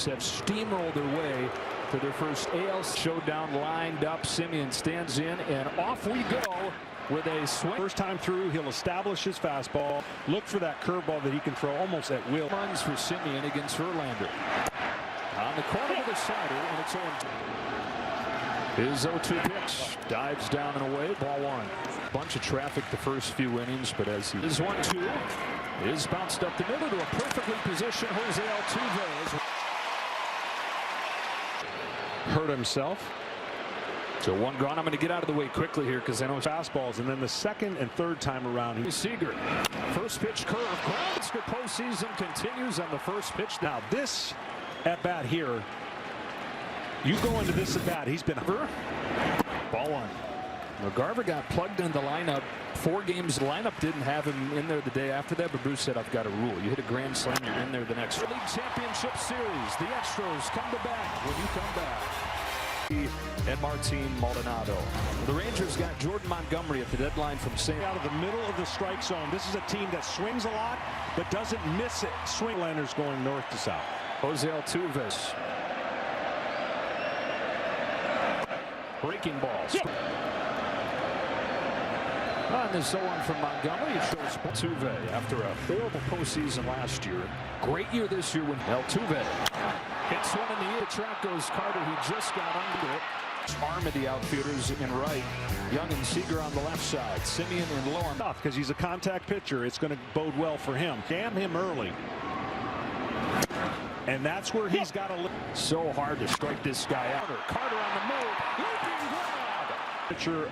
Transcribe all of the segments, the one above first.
have steamrolled their way to their first ALCS showdown. Lined up, Semien stands in, and off we go with a swing. First time through, he'll establish his fastball, look for that curveball that he can throw almost at will. Runs for Semien against Verlander. On the corner with a slider, and it's on. His 0-2 pitch dives down and away. Ball one. Bunch of traffic the first few innings, but as he is 1-2, is bounced up the middle to a perfectly positioned Jose Altuve. Hurt himself. So one gone. I'm going to get out of the way quickly here because I know fastballs, and then the second and third time around. Seager, first pitch curve, grounds to postseason, continues on the first pitch. Now this at bat here, you go into this at bat, he's been hurt. Ball one. McGarver got plugged in the lineup. 4 games, the lineup didn't have him in there the day after that, but Bruce said, I've got a rule. You hit a grand slam, you're in there the next. League Championship Series, the Astros come to bat when you come back. And Martin Maldonado. The Rangers got Jordan Montgomery at the deadline from St. Out of the middle of the strike zone. This is a team that swings a lot, but doesn't miss it. Swinglanders going north to south. Jose Altuve. Breaking balls. On this 0-1 from Montgomery, it shows Altuve after a horrible postseason last year. Great year this year when Altuve hits one in the air. Track goes Carter. He just got under it. Arm of the outfielders in right. Young and Seager on the left side. Semien and Lorne. Because he's a contact pitcher, it's going to bode well for him. Damn him early. And that's where he's got to look. So hard to strike this guy out. Carter on the move. Looking grab. Pitcher,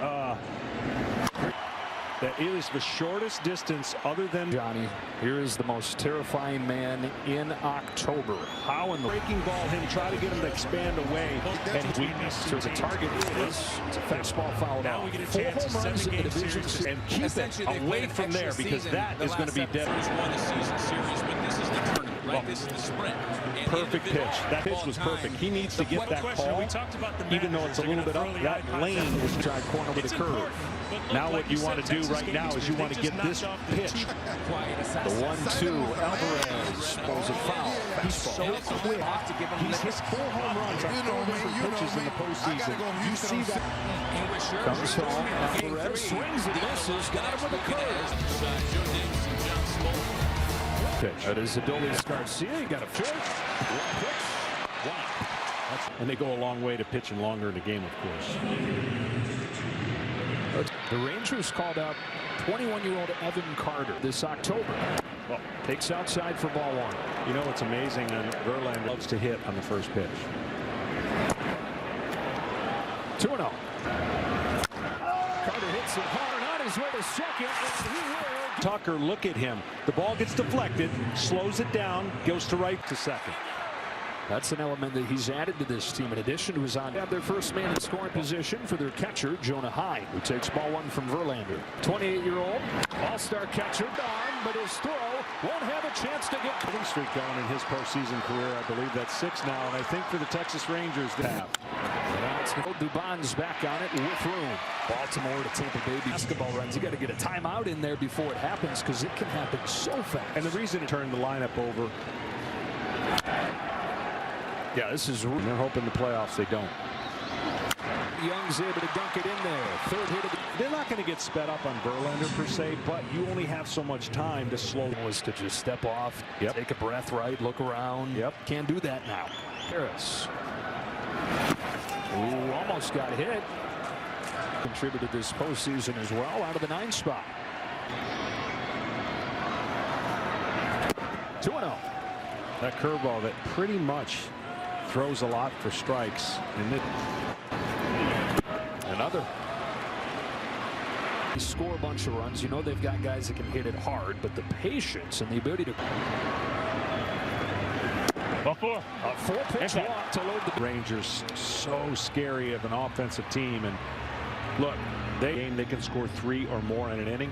that is the shortest distance other than Johnny. Here is the most terrifying man in October. How in the breaking ball him, try to get him to expand away and weakness. So the target is it's a fastball fouled out. 4 home runs in the division and keep it away from there because that is going to be dead. This is the sprint. Perfect pitch. That pitch was perfect. He needs to get that call, even though it's a little bit up. That lane is tried corner with a curve. Now what you want to do right now is you want to get this pitch. The 1-2 Alvarez pulls a foul. He's so quick. He's hit 4 home runs on 4 different pitches in the postseason. You see that. Comes home. Alvarez swings and misses. Got him with a curve. That is Adolis Garcia. You got a pitch. One pitch. Wow. And they go a long way to pitching longer in the game, of course. The Rangers called out 21-year-old Evan Carter this October. Well, takes outside for ball one. You know what's amazing, and Verlander loves to hit on the first pitch. 2-0. Carter hits it hard on his way to second, and he will. Tucker, look at him. The ball gets deflected, slows it down, goes to right to second. That's an element that he's added to this team in addition to his on. Have their first man in scoring position for their catcher, Jonah Hine, who takes ball one from Verlander. 28-year-old all-star catcher, Don, but his throw won't have a chance to get winning streak going in his postseason career. I believe that's 6 now, and I think for the Texas Rangers they have. Dubon's back on it with room. Baltimore to Tampa Bay basketball runs. You got to get a timeout in there before it happens because it can happen so fast. And the reason it turned the lineup over. Yeah, this is. And they're hoping the playoffs they don't. Young's able to dunk it in there. Third hit of the. They're not going to get sped up on Verlander per se, but you only have so much time to slow. Was to just step off, take a breath, right, look around. Yep. Can't do that now. Harris. Ooh, almost got hit. Contributed this postseason as well out of the 9th spot. 2-0. That curveball that pretty much throws a lot for strikes. And another. They score a bunch of runs. You know they've got guys that can hit it hard, but the patience and the ability to. A 4-pitch walk to load the Rangers. So scary of an offensive team, and look, they can score 3 or more in an inning.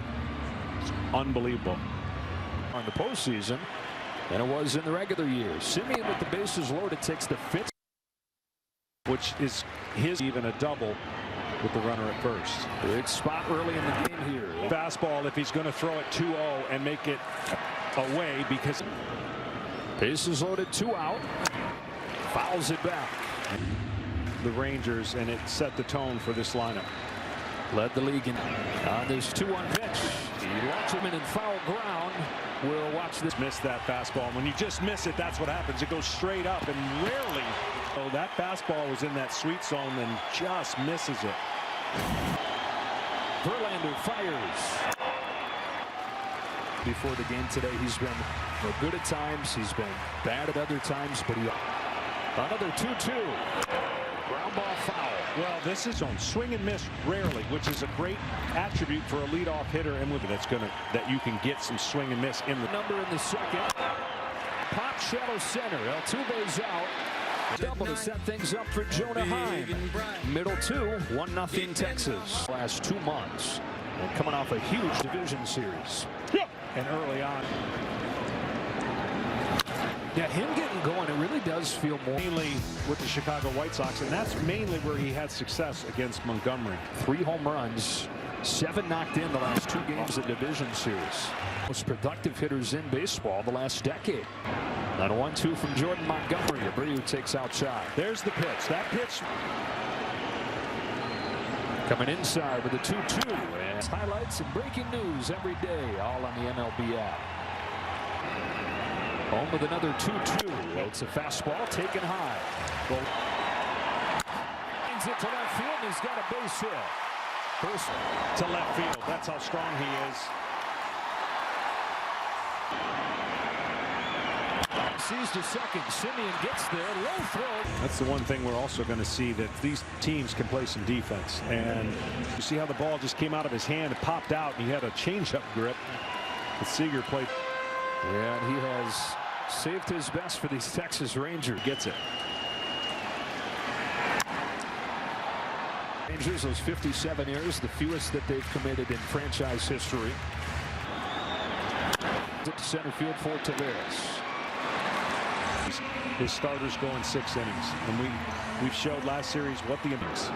It's unbelievable on the postseason than it was in the regular year. Semien with the bases loaded takes the 5th, which is his even a double with the runner at first. Big spot early in the game here. Fastball if he's going to throw it 2-0 and make it away because bases loaded, 2 out. fouls it back. The Rangers, and it set the tone for this lineup. Led the league in this 2-1 pitch. He launches him in foul ground. We'll watch this. Missed that fastball. When you just miss it, that's what happens. It goes straight up, and rarely. So that fastball was in that sweet zone and just misses it. Verlander fires. Before the game today, he's been good at times. He's been bad at other times, but another 2-2. Ground ball foul. Well, this is on swing and miss rarely, which is a great attribute for a leadoff hitter, and that you can get some swing and miss in the number in the second. Pop shallow center. Altuve's out. Double to set things up for Jonah Heim. Middle 2, 1-0 Texas. Last 2 months, and coming off a huge division series. And early on. Yeah, him getting going, it really does feel more. Mainly with the Chicago White Sox, and that's mainly where he had success against Montgomery. 3 home runs, 7 knocked in the last 2 games of the division series. Most productive hitters in baseball the last decade. And a 1-2 from Jordan Montgomery. Abreu takes outside. There's the pitch. That pitch. Coming inside with a 2-2. And highlights and breaking news every day, all on the MLB app. Home with another 2-2. It's a fastball taken high. Brings it to left field, and he's got a base hit. First to left field. That's how strong he is. Sees to second. Simeon gets there. Low throw. That's the one thing we're also going to see, that these teams can play some defense. And you see how the ball just came out of his hand and popped out, and he had a changeup grip. The Seager played. Yeah, and he has saved his best for these Texas Rangers. Gets it. Rangers, those 57 errors, the fewest that they've committed in franchise history. To center field for Taveras. His starters go in 6 innings, and we've showed last series what the innings.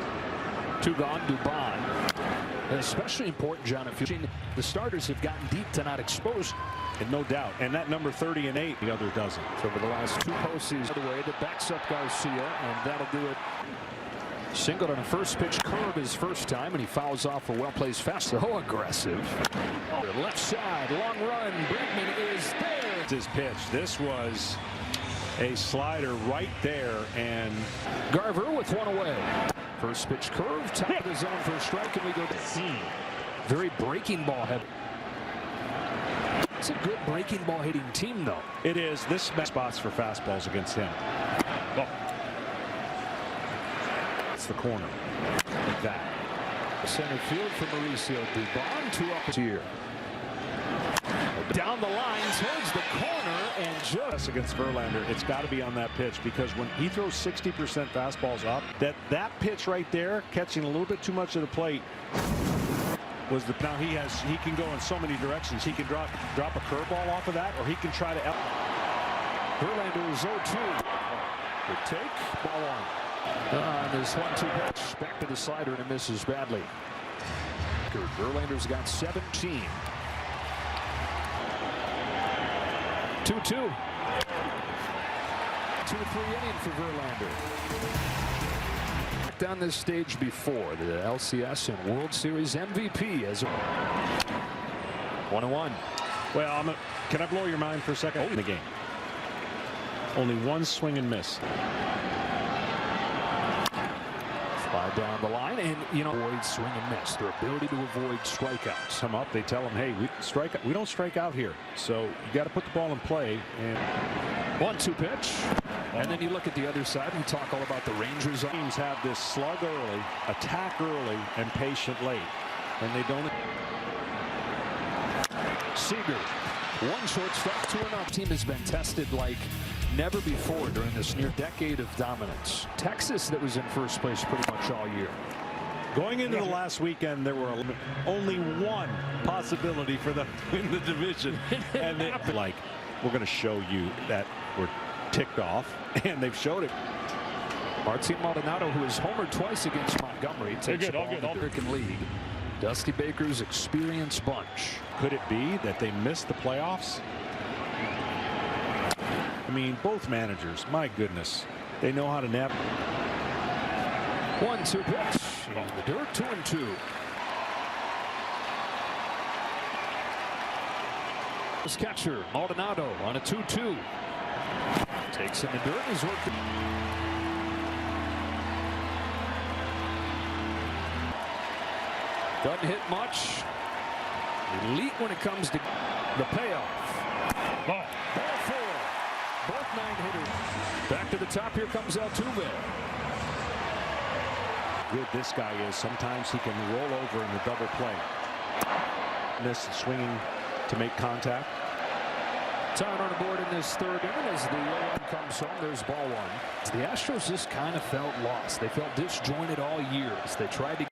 2 gone. Dubon, especially important, John. If the starters have gotten deep to not expose, and no doubt, and that number 30 and 8, the other doesn't. So over the last 2 postseasons, the way that backs up Garcia, and that'll do it. Singled on a first pitch curve his first time, and he fouls off a well-placed fastball. So aggressive. Left side, long run. Bregman is there. His pitch. This was a slider right there, and Garver with 1 away. First pitch curve, top of the zone for a strike, and we go to very breaking ball heavy. It's a good breaking ball hitting team, though. It is. This spots for fastballs against him. Oh. It's the corner. Like that. Center field for Mauricio Dubon. 2 up here. Down the line towards the corner, and just against Verlander, it's got to be on that pitch, because when he throws 60% fastballs up, that pitch right there, catching a little bit too much of the plate, was the. Now he can go in so many directions. He can drop a curveball off of that, or he can try to. Verlander is 0-2. Good take, ball 1. And this 1-2 pitch back to the slider, and it misses badly. Verlander's got 17. 2-2. 2-3 inning for Verlander. On this stage before, the ALCS and World Series MVP as a 1-1. Well, can I blow your mind for a second? In the game, only 1 swing and miss. Slide down the line, and avoid swing and miss. Their ability to avoid strikeouts. Come up, they tell them, hey, we don't strike out here, so you got to put the ball in play. And 1-2 pitch. And then you look at the other side and talk all about the Rangers. Teams have this slug early, attack early, and patient late. And they don't. Seager, 1 shortstop, 2 enough. Team has been tested like never before during this near decade of dominance. Texas, that was in first place pretty much all year. Going into the last weekend, there were only 1 possibility for them to win the division. And we're going to show you that we're ticked off, and they've showed it. Martin Maldonado, who has homered twice against Montgomery, takes the ball in the American League. Dusty Baker's experienced bunch. Could it be that they missed the playoffs? I mean, both managers, my goodness. They know how to nap. 1-2 pitch in the dirt. 2-2. This catcher Maldonado on a 2-2. Takes in the dirt. He's working. Doesn't hit much. Elite when it comes to the payoff. Ball 4. Both 9 hitters. Back to the top. Here comes Altuve. Good this guy is. Sometimes he can roll over in the double play. Miss swinging to make contact. Time on the board in this third inning as the 0-1 comes home. There's ball 1. The Astros just kind of felt lost. They felt disjointed all year as they tried to